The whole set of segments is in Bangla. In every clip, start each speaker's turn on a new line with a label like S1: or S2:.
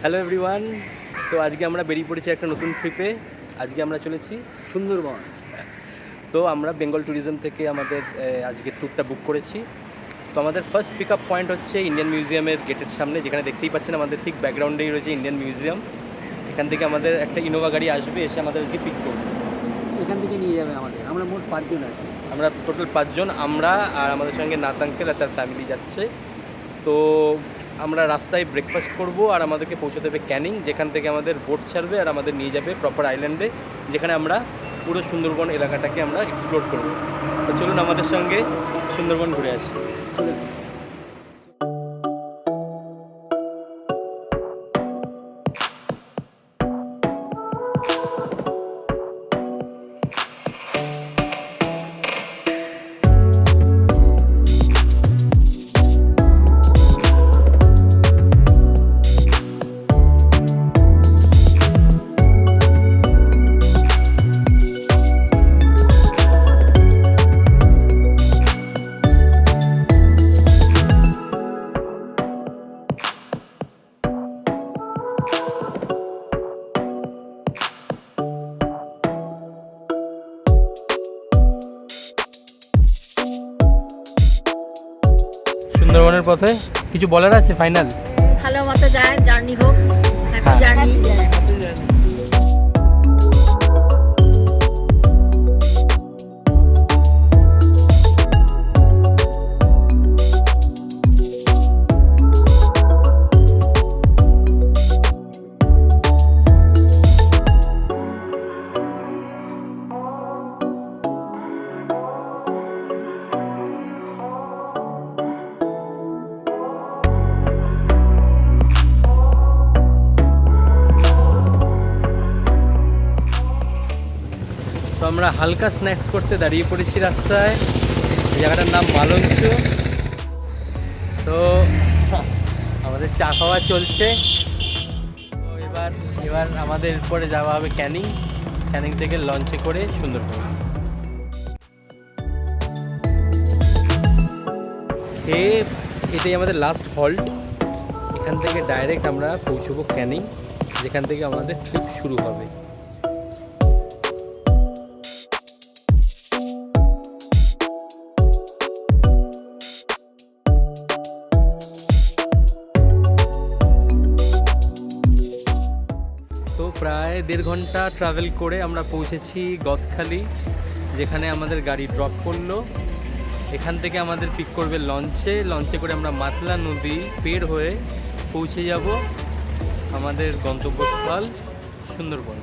S1: Hello everyone. তো আজকে আমরা বেরিয়ে পড়েছি একটা নতুন ট্রিপে। আজকে আমরা চলেছি সুন্দরবন। তো আমরা বেঙ্গল ট্যুরিজম থেকে আমাদের আজকের ট্যুরটা বুক করেছি। তো আমাদের ফার্স্ট পিক আপ পয়েন্ট হচ্ছে ইন্ডিয়ান মিউজিয়ামের গেটের সামনে, যেখানে দেখতেই পাচ্ছেন আমাদের ঠিক ব্যাকগ্রাউন্ডেই রয়েছে ইন্ডিয়ান মিউজিয়াম। এখান থেকে আমাদের একটা ইনোভা গাড়ি আসবে, এসে আমাদেরকে পিক করবে,
S2: এখান থেকে নিয়ে যাবে আমাদের। আমরা মোট 5 জন আছি।
S1: আমরা টোটাল 5 জন, আমরা আর আমাদের সঙ্গে নাত আঙ্কেল আর তার ফ্যামিলি যাচ্ছে। তো আমরা রাস্তায় ব্রেকফাস্ট করব আর আমাদেরকে পৌঁছে দেবে ক্যানিং, যেখান থেকে আমাদের বোট ছাড়বে আর আমাদের নিয়ে যাবে প্রপার আইল্যান্ডে, যেখানে আমরা পুরো সুন্দরবন এলাকাটাকে আমরা এক্সপ্লোর করব। তো চলুন আমাদের সঙ্গে সুন্দরবন ঘুরে আসি। সুন্দরবনের পথে কিছু বলার আছে ফাইনাল?
S3: ভালো মতো যায়, জার্নি হোক, হ্যাপি জার্নি।
S1: তো আমরা হালকা স্ন্যাক্স করতে দাঁড়িয়ে পড়েছি রাস্তায়। এই জায়গাটার নাম মালঞ্চ। তো আমাদের চা খাওয়া চলছে। তো এবার আমাদের পরে যাওয়া হবে ক্যানিং। ক্যানিং থেকে লঞ্চে করে সুন্দরবন। এটাই আমাদের লাস্ট হল্ট। এখান থেকে ডাইরেক্ট আমরা পৌঁছবো ক্যানিং, যেখান থেকে আমাদের ট্রিপ শুরু হবে। তো প্রায় 1.5 ঘন্টা ট্রাভেল করে আমরা পৌঁছেছি গদখালি, যেখানে আমাদের গাড়ি ড্রপ করলো। এখান থেকে আমাদের পিক করবে লঞ্চে করে আমরা মাতলা নদী পের হয়ে পৌঁছে যাব আমাদের গন্তব্যস্থল সুন্দরবন।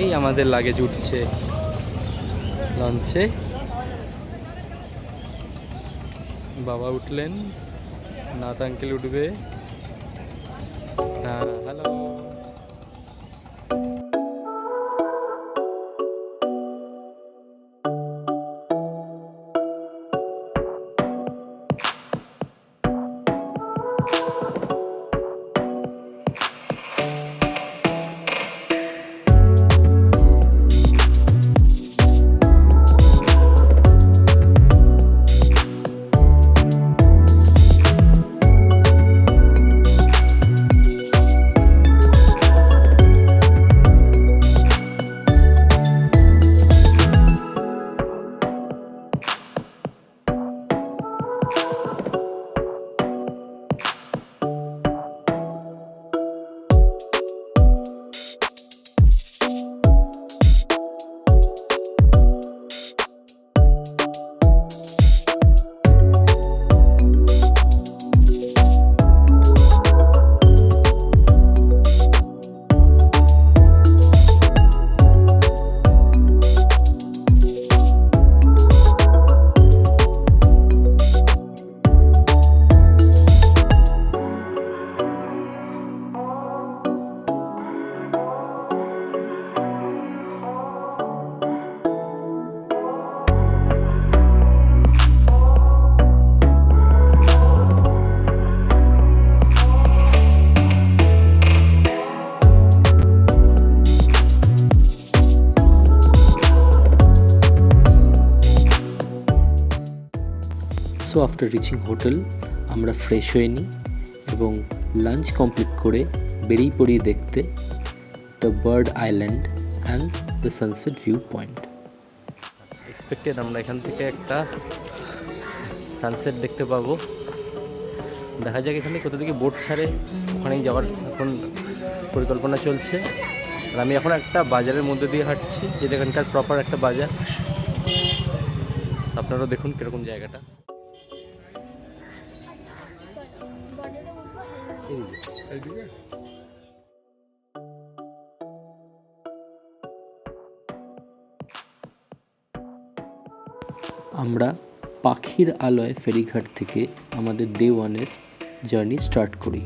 S1: এই আমাদের লাগেজ উঠছে লঞ্চে। বাবা উঠলেন, নাত আঙ্কেল উঠবে। হ্যাঁ, hello. So after reaching hotel আমরা ফ্রেশ হয়ে নিই এবং লাঞ্চ কমপ্লিট করে বেরিয়ে পড়ি দেখতে the bird island and the sunset view point. Expected আমরা এখান থেকে একটা সানসেট দেখতে পাবো। দেখা যাক এখানে কোথা থেকে বোট ছাড়ে, ওখানেই যাওয়ার এখন পরিকল্পনা চলছে। আর আমি এখন একটা বাজারের মধ্যে দিয়ে হাঁটছি, যেটা এখানকার প্রপার একটা বাজার। আপনারাও দেখুন কীরকম জায়গাটা। আমরা পাখির আলয় ফেরিঘাট থেকে আমাদের ডে 1-এর জার্নি স্টার্ট করি।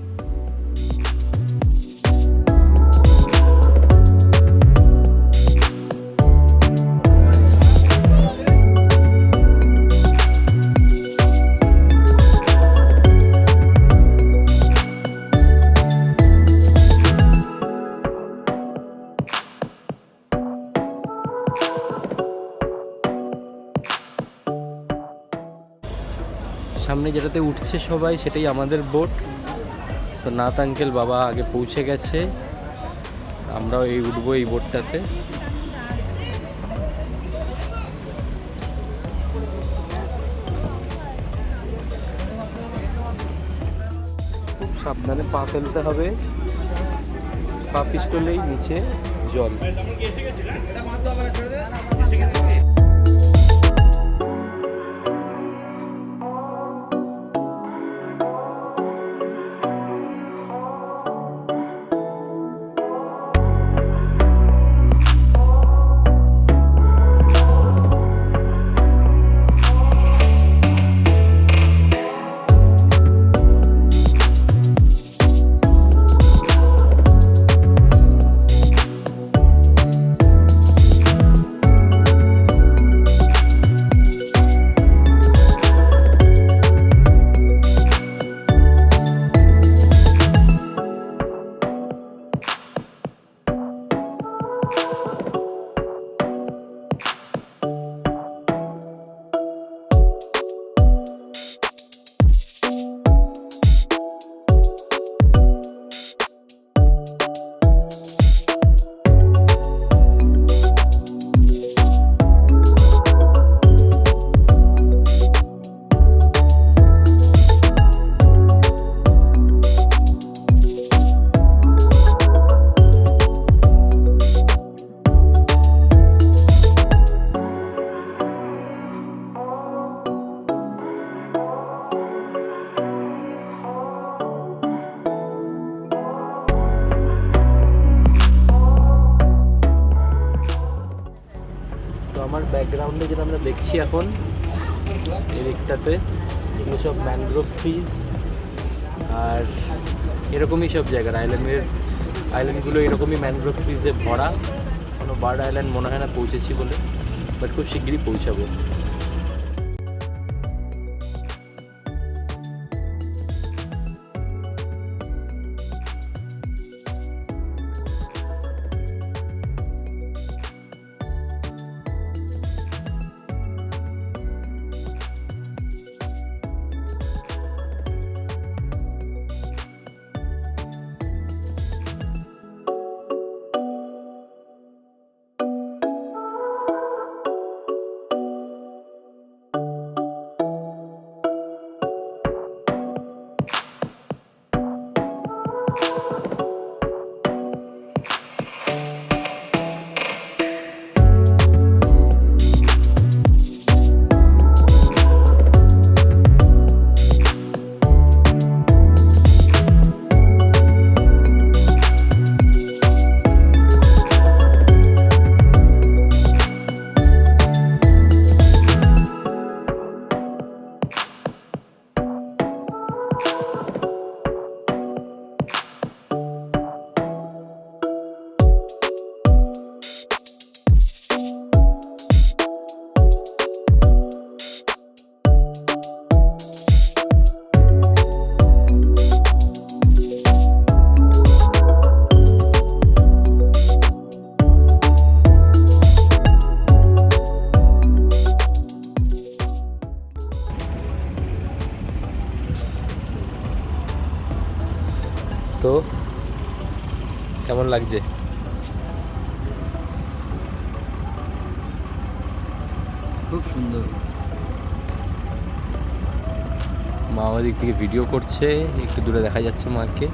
S1: সামনে যেটাতে উঠছে সবাই সেটাই আমাদের বোট। তো নাথ আঙ্কেল বাবা আগে পৌঁছে গেছে, আমরাও উঠবো এই বোটটাতে। খুব সাবধানে পা ফেলতে হবে, পা পিছলেই নিচে জল। আমার ব্যাকগ্রাউন্ডে যেটা আমরা দেখছি এখন এই দিকটাতে, এগুলো সব ম্যানগ্রোভ ট্রিজ আর এরকমই সব জায়গার আইল্যান্ডগুলো এরকমই ম্যানগ্রোভ ট্রিজে ভরা। কোনো বার্ড আইল্যান্ড মনে হয় না পৌঁছেছি বলে, বাট খুব শিগগিরই পৌঁছাবো। লাগছে?
S2: খুব সুন্দর।
S1: মা ওদিক থেকে ভিডিও করছে, একটু দূরে দেখা যাচ্ছে মাকে।